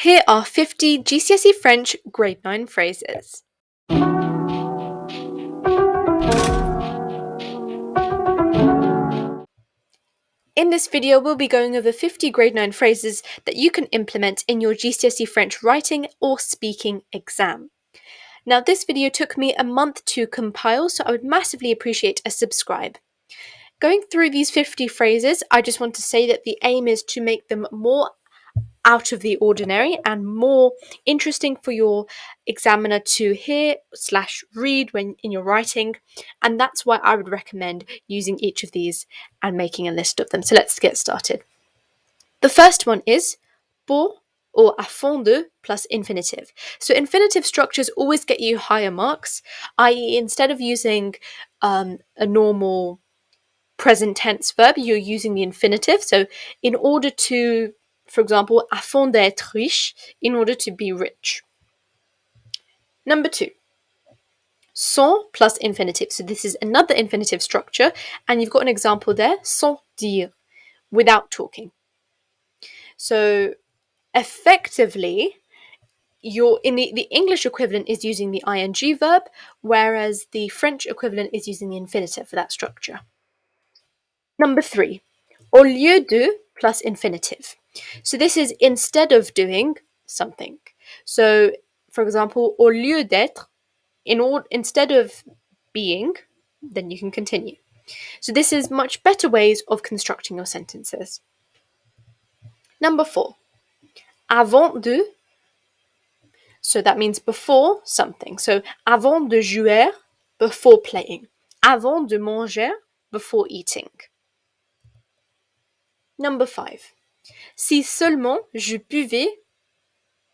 Here are 50 GCSE French Grade 9 phrases. In this video, we'll be going over 50 Grade 9 phrases that you can implement in your GCSE French writing or speaking exam. Now, this video took me a month to compile, so I would massively appreciate a subscribe. Going through these 50 phrases, I just want to say that the aim is to make them more out of the ordinary and more interesting for your examiner to hear/read when in your writing, and that's why I would recommend using each of these and making a list of them. So let's get started. The first one is pour or à fond de plus infinitive. So infinitive structures always get you higher marks, i.e. instead of using a normal present tense verb, you're using the infinitive. So in order to, for example, à fond d'être riche, in order to be rich. Number 2, sans plus infinitive. So this is another infinitive structure, and you've got an example there, sans dire, without talking. So effectively, the English equivalent is using the ing verb, whereas the French equivalent is using the infinitive for that structure. Number 3, au lieu de plus infinitive. So this is instead of doing something. So, for example, au lieu d'être, instead of being, then you can continue. So this is much better ways of constructing your sentences. Number 4, avant de. So that means before something. So avant de jouer, before playing. Avant de manger, before eating. Number 5, si seulement je pouvais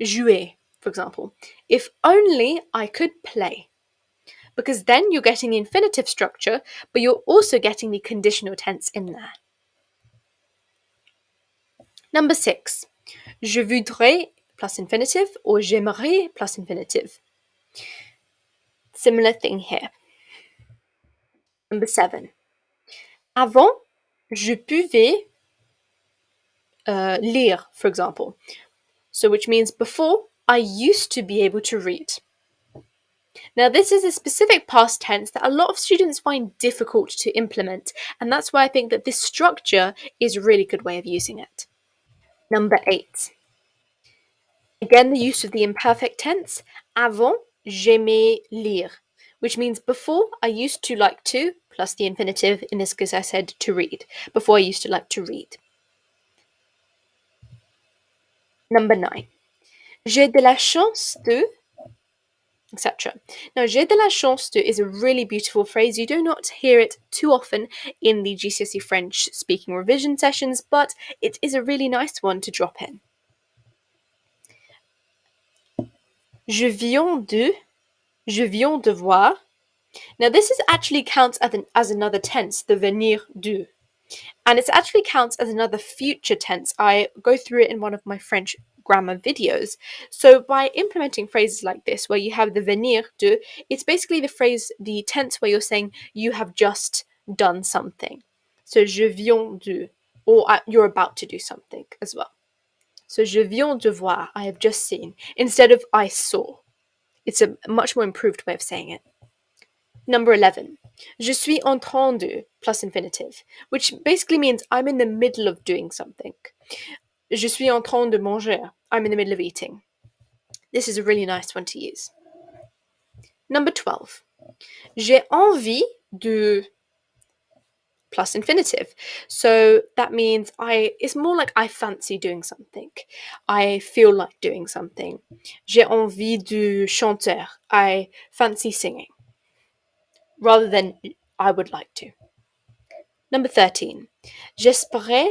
jouer, for example. If only I could play. Because then you're getting the infinitive structure, but you're also getting the conditional tense in there. Number 6, je voudrais plus infinitive or j'aimerais plus infinitive. Similar thing here. Number 7, avant, je pouvais lire, for example. So which means before, I used to be able to read. Now, this is a specific past tense that a lot of students find difficult to implement, and that's why I think that this structure is a really good way of using it. Number 8. Again, the use of the imperfect tense, avant, j'aimais lire, which means before I used to like to, plus the infinitive, in this case I said to read. Before I used to like to read. Number 9. J'ai de la chance de, etc. Now, j'ai de la chance de is a really beautiful phrase. You do not hear it too often in the GCSE French speaking revision sessions, but it is a really nice one to drop in. Je viens de voir. Now, this is actually counts as another tense, the venir de. And it actually counts as another future tense. I go through it in one of my French grammar videos. So by implementing phrases like this, where you have the venir de, it's basically the tense where you're saying you have just done something. So je viens de, or you're about to do something as well. So je viens de voir, I have just seen, instead of I saw. It's a much more improved way of saying it. Number 11, je suis en train de plus infinitive, which basically means I'm in the middle of doing something. Je suis en train de manger, I'm in the middle of eating. This is a really nice one to use. Number 12, j'ai envie de plus infinitive. So that means it's more like I fancy doing something. I feel like doing something. J'ai envie de chanter, I fancy singing. Rather than I would like to. Number 13, j'espérais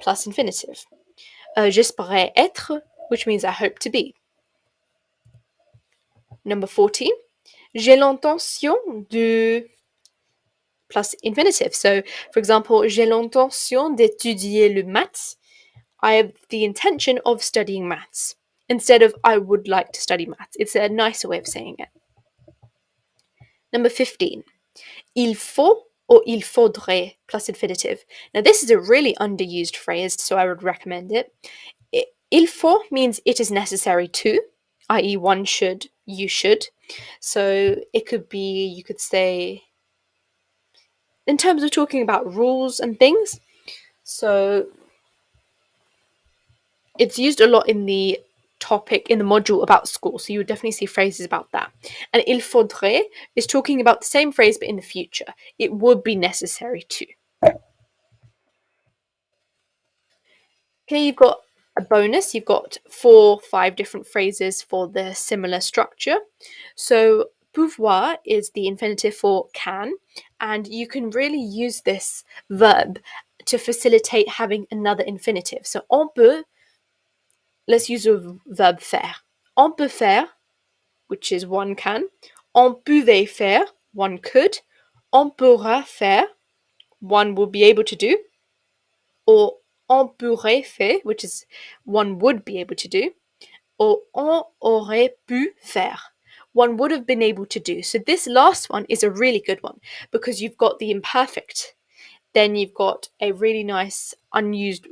plus infinitive. J'espérais être, which means I hope to be. Number 14, j'ai l'intention de plus infinitive. So, for example, j'ai l'intention d'étudier le maths. I have the intention of studying maths. Instead of I would like to study maths. It's a nicer way of saying it. Number 15, il faut or il faudrait plus infinitive. Now, this is a really underused phrase, so I would recommend it. Il faut means it is necessary to, i.e., one should, you should. So it could be, you could say, in terms of talking about rules and things. So it's used a lot in the topic, in the module about school. So you would definitely see phrases about that. And il faudrait is talking about the same phrase but in the future. It would be necessary to. Okay, you've got a bonus. You've got 5 different phrases for the similar structure. So pouvoir is the infinitive for can, and you can really use this verb to facilitate having another infinitive. So on peut, let's use the verb faire. On peut faire, which is one can. On pouvait faire, one could. On pourra faire, one will be able to do. Or on pourrait faire, which is one would be able to do. Or on aurait pu faire, one would have been able to do. So this last one is a really good one because you've got the imperfect, then you've got a really nice unused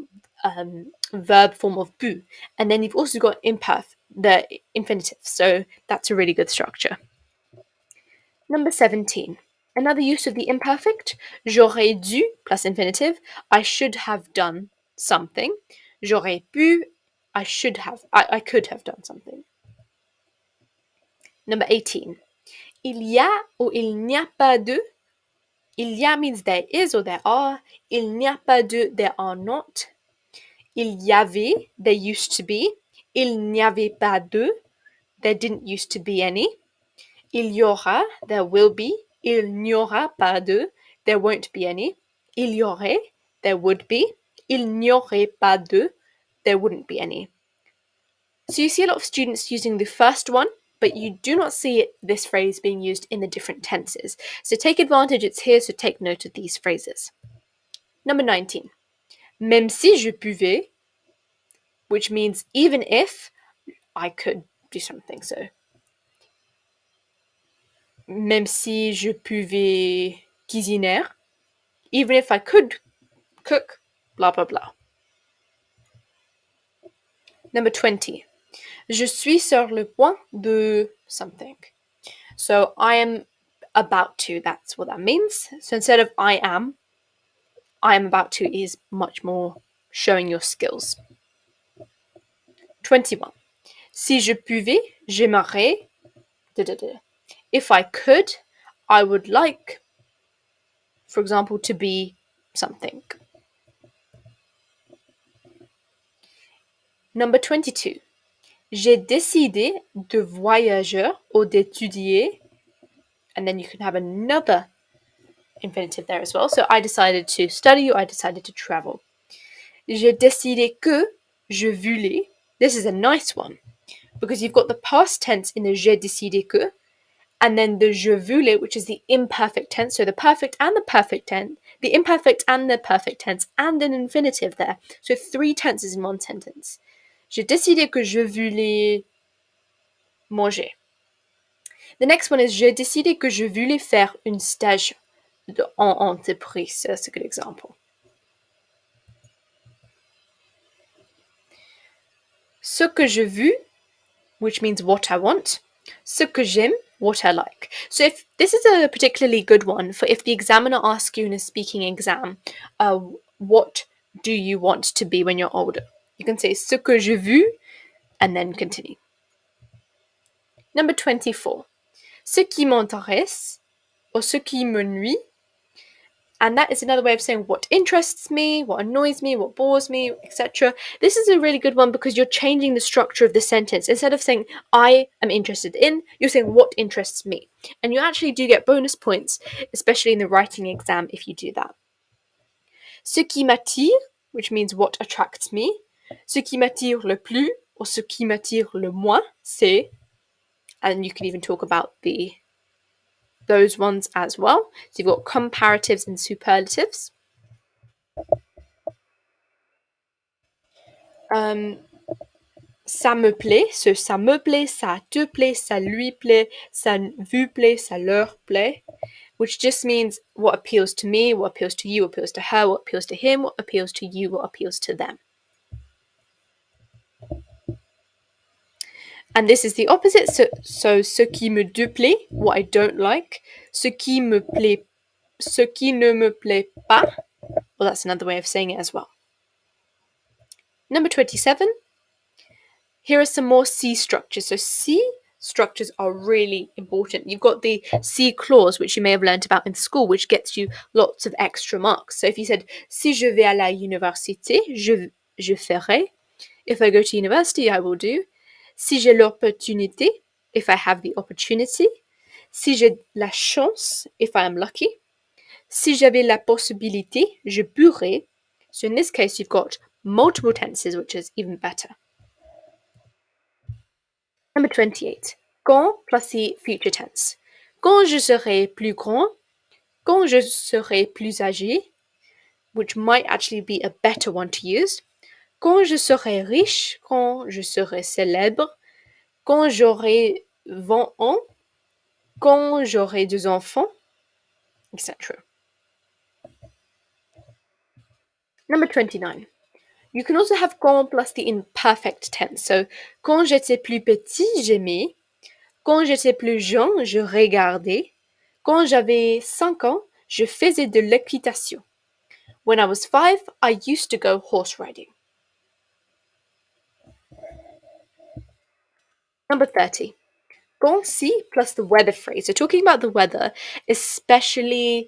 verb form of pu, and then you've also got the infinitive. So that's a really good structure. Number 17. Another use of the imperfect. J'aurais dû plus infinitive. I should have done something. J'aurais pu. I could have done something. Number 18. Il y a ou il n'y a pas de. Il y a means there is or there are. Il n'y a pas de, there are not. Il y avait, there used to be. Il n'y avait pas de, there didn't used to be any. Il y aura, there will be. Il n'y aura pas de, there won't be any. Il y aurait, there would be. Il n'y aurait pas de, there wouldn't be any. So you see a lot of students using the first one, but you do not see this phrase being used in the different tenses. So take advantage, it's here, so take note of these phrases. Number 19. Même si je pouvais, which means even if I could do something. So, même si je pouvais cuisiner, even if I could cook, blah blah blah. Number 20. Je suis sur le point de something. So I am about to, that's what that means. So instead of I am about to is much more showing your skills. 21. Si je pouvais, j'aimerais. If I could, I would like, for example, to be something. Number 22. J'ai décidé de voyager ou d'étudier. And then you can have another infinitive there as well. So I decided to study or I decided to travel. J'ai décidé que je voulais. This is a nice one because you've got the past tense in the j'ai décidé que, and then the je voulais, which is the imperfect tense. So the perfect and the perfect tense, the imperfect and the perfect tense, and an infinitive there. So 3 tenses in one sentence. J'ai décidé que je voulais manger. The next one is j'ai décidé que je voulais faire un stage en entreprise. That's a good example. Ce que je veux, which means what I want. Ce que j'aime, what I like. So if this is a particularly good one for if the examiner asks you in a speaking exam, what do you want to be when you're older? You can say ce que je veux and then continue. Number 24. Ce qui m'intéresse or ce qui me nuit. And that is another way of saying what interests me, what annoys me, what bores me, etc. This is a really good one because you're changing the structure of the sentence. Instead of saying, I am interested in, you're saying, what interests me. And you actually do get bonus points, especially in the writing exam if you do that. Ce qui m'attire, which means what attracts me. Ce qui m'attire le plus, or ce qui m'attire le moins, c'est. And you can even talk about those ones as well. So you've got comparatives and superlatives. Ça me plaît, so ça me plaît, ça te plaît, ça lui plaît, ça vous plaît, ça leur plaît, which just means what appeals to me, what appeals to you, what appeals to her, what appeals to him, what appeals to you, what appeals to them. And this is the opposite. So ce qui me déplaît, what I don't like. Ce qui me plaît, ce qui ne me plaît pas. Well, that's another way of saying it as well. Number 27. Here are some more C structures. So C structures are really important. You've got the C clause, which you may have learnt about in school, which gets you lots of extra marks. So if you said, si je vais à la université, je ferai. If I go to university, I will do. Si j'ai l'opportunité, if I have the opportunity. Si j'ai la chance, if I am lucky. Si j'avais la possibilité, je pourrais. So in this case, you've got multiple tenses, which is even better. Number 28. Quand plus the future tense. Quand je serai plus grand, quand je serai plus âgé, which might actually be a better one to use. Quand je serai riche, quand je serai célèbre, quand j'aurai 20 ans, quand j'aurai 2 enfants, etc. Number 29. You can also have quand plus the imperfect tense. So, quand j'étais plus petit, j'aimais. Quand j'étais plus jeune, je regardais. Quand j'avais 5 ans, je faisais de l'équitation. When I was 5, I used to go horse riding. Number 30. Quand si plus the weather phrase. So talking about the weather, especially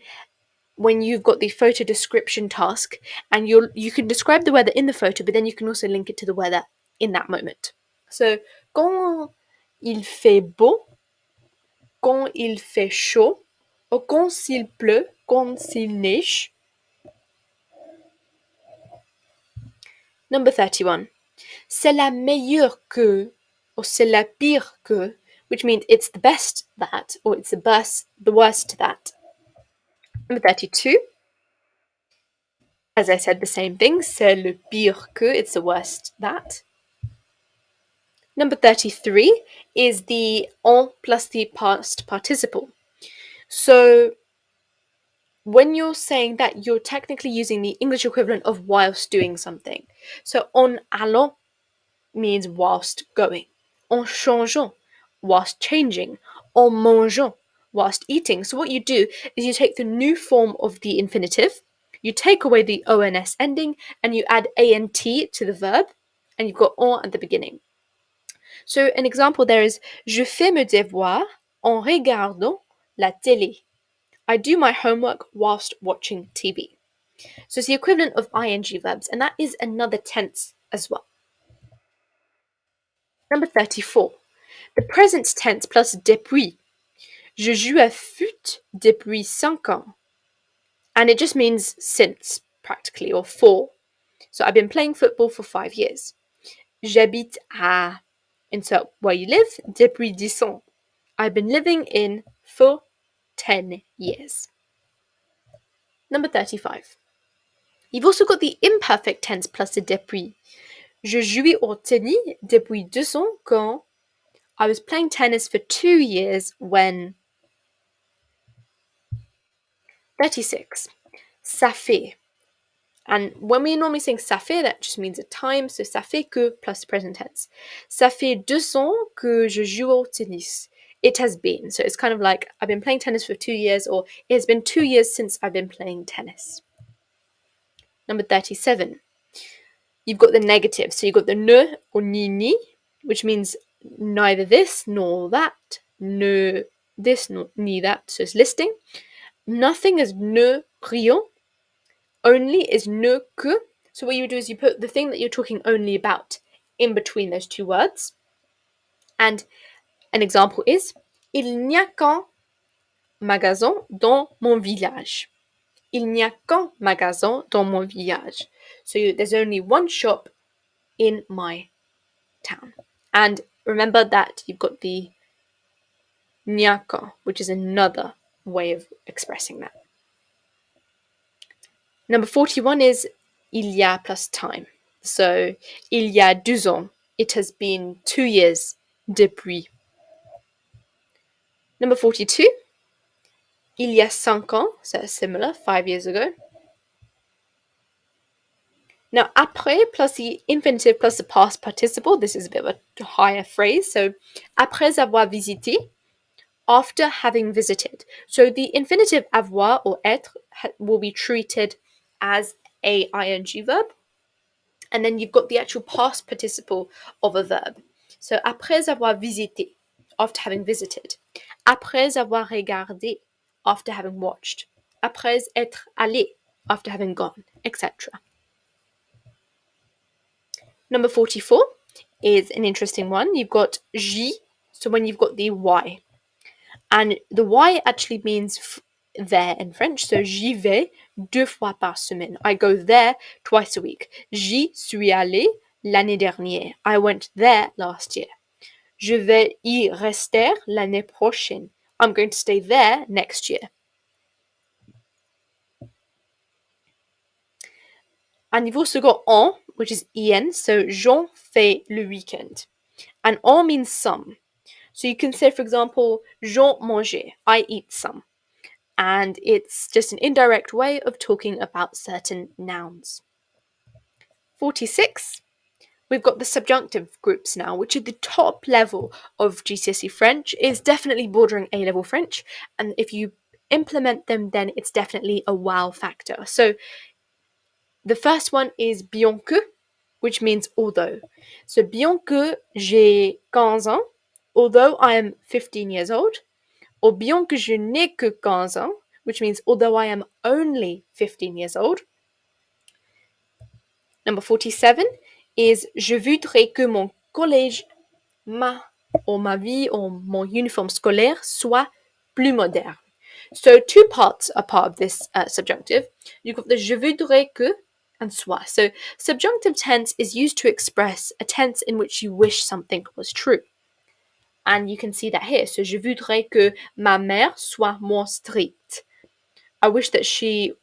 when you've got the photo description task and you can describe the weather in the photo, but then you can also link it to the weather in that moment. So, quand il fait beau, quand il fait chaud, ou quand il pleut, quand il neige. Number 31. C'est la meilleure que, or c'est la pire que, which means it's the best that, or it's the worst that. Number 32. As I said, the same thing. C'est le pire que, it's the worst that. Number 33 is the en plus the past participle. So when you're saying that, you're technically using the English equivalent of whilst doing something. So en allant means whilst going. En changeant, whilst changing. En mangeant, whilst eating. So what you do is you take the new form of the infinitive, you take away the ons ending, and you add ant to the verb, and you've got en at the beginning. So an example there is je fais mes devoirs en regardant la télé. I do my homework whilst watching TV. So it's the equivalent of ing verbs, and that is another tense as well. Number 34. The present tense plus depuis. Je joue à foot depuis 5 ans. And it just means since, practically, or for. So I've been playing football for 5 years. J'habite à, insert where you live, depuis 10 ans. I've been living in for 10 years. Number 35. You've also got the imperfect tense plus the depuis. Je jouais au tennis depuis 2 ans quand I was playing tennis for 2 years when. 36. Ça fait. And when we're normally saying ça fait, that just means a time. So ça fait que plus present tense. Ça fait 2 ans que je joue au tennis. It has been. So it's kind of like I've been playing tennis for 2 years, or it has been 2 years since I've been playing tennis. Number 37. You've got the negative. So you've got the ne or ni, which means neither this nor that. Ne this nor ni that. So it's listing. Nothing is ne rien. Only is ne que. So what you do is you put the thing that you're talking only about in between those two words. And an example is il n'y a qu'un magasin dans mon village. Il n'y a qu'un magasin dans mon village. So there's only one shop in my town. And remember that you've got the n'y a qu'un, which is another way of expressing that. Number 41 is il y a plus time. So, il y a 2 ans. It has been 2 years depuis. Number 42. Il y a 5 ans. So similar, 5 years ago. Now, après plus the infinitive plus the past participle, this is a bit of a higher phrase. So, après avoir visité, after having visited. So, the infinitive avoir or être will be treated as a ing verb. And then you've got the actual past participle of a verb. So, après avoir visité, after having visited. Après avoir regardé, after having watched. Après être allé, after having gone, etc. Number 44 is an interesting one. You've got J, so when you've got the Y. And the Y actually means there in French. So j'y vais 2 fois par semaine. I go there twice a week. J'y suis allé l'année dernière. I went there last year. Je vais y rester l'année prochaine. I'm going to stay there next year. And you've also got en, which is en, so j'en fais le weekend. And en means some. So you can say, for example, j'en mangeais, I eat some. And it's just an indirect way of talking about certain nouns. 46. We've got the subjunctive groups now, which are the top level of GCSE French. It's definitely bordering A-level French, and if you implement them, then it's definitely a wow factor. So the first one is bien que, which means although. So bien que j'ai 15 ans, although I am 15 years old, or bien que je n'ai que 15 ans, which means although I am only 15 years old. Number 47 is je voudrais que mon collège, ma vie or mon uniforme scolaire soit plus moderne. So two parts are part of this subjunctive. You've got the je voudrais que and soit. So subjunctive tense is used to express a tense in which you wish something was true. And you can see that here. So je voudrais que ma mère soit moins stricte. I wish that she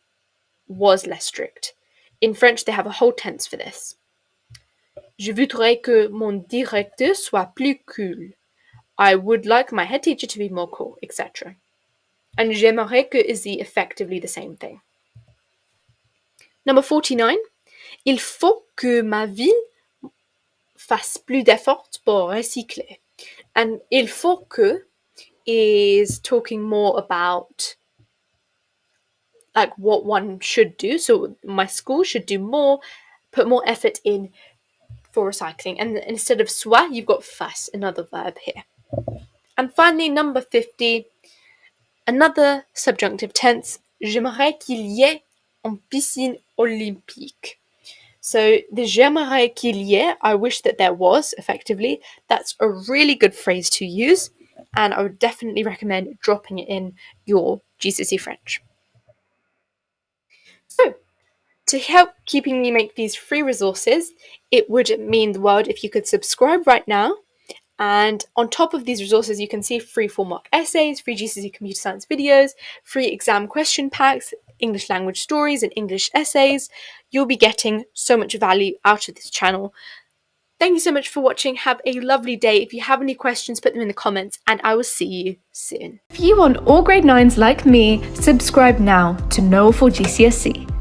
was less strict. In French, they have a whole tense for this. Je voudrais que mon directeur soit plus cool. I would like my head teacher to be more cool, etc. And j'aimerais que is effectively the same thing. Number 49. Il faut que ma ville fasse plus d'efforts pour recycler. And il faut que is talking more about like what one should do. So my school should do more, put more effort in for recycling. And instead of soit, you've got fasse, another verb here. And finally, number 50, another subjunctive tense. J'aimerais qu'il y ait une piscine olympique. So the j'aimerais qu'il y ait, I wish that there was, effectively. That's a really good phrase to use. And I would definitely recommend dropping it in your GCSE French. So, to help keeping me make these free resources, it would mean the world if you could subscribe right now. And on top of these resources, you can see free 4-mark essays, free GCSE computer science videos, free exam question packs, English language stories, and English essays. You'll be getting so much value out of this channel. Thank you so much for watching. Have a lovely day. If you have any questions, put them in the comments, and I will see you soon. If you want all grade 9s like me, subscribe now to Know for GCSE.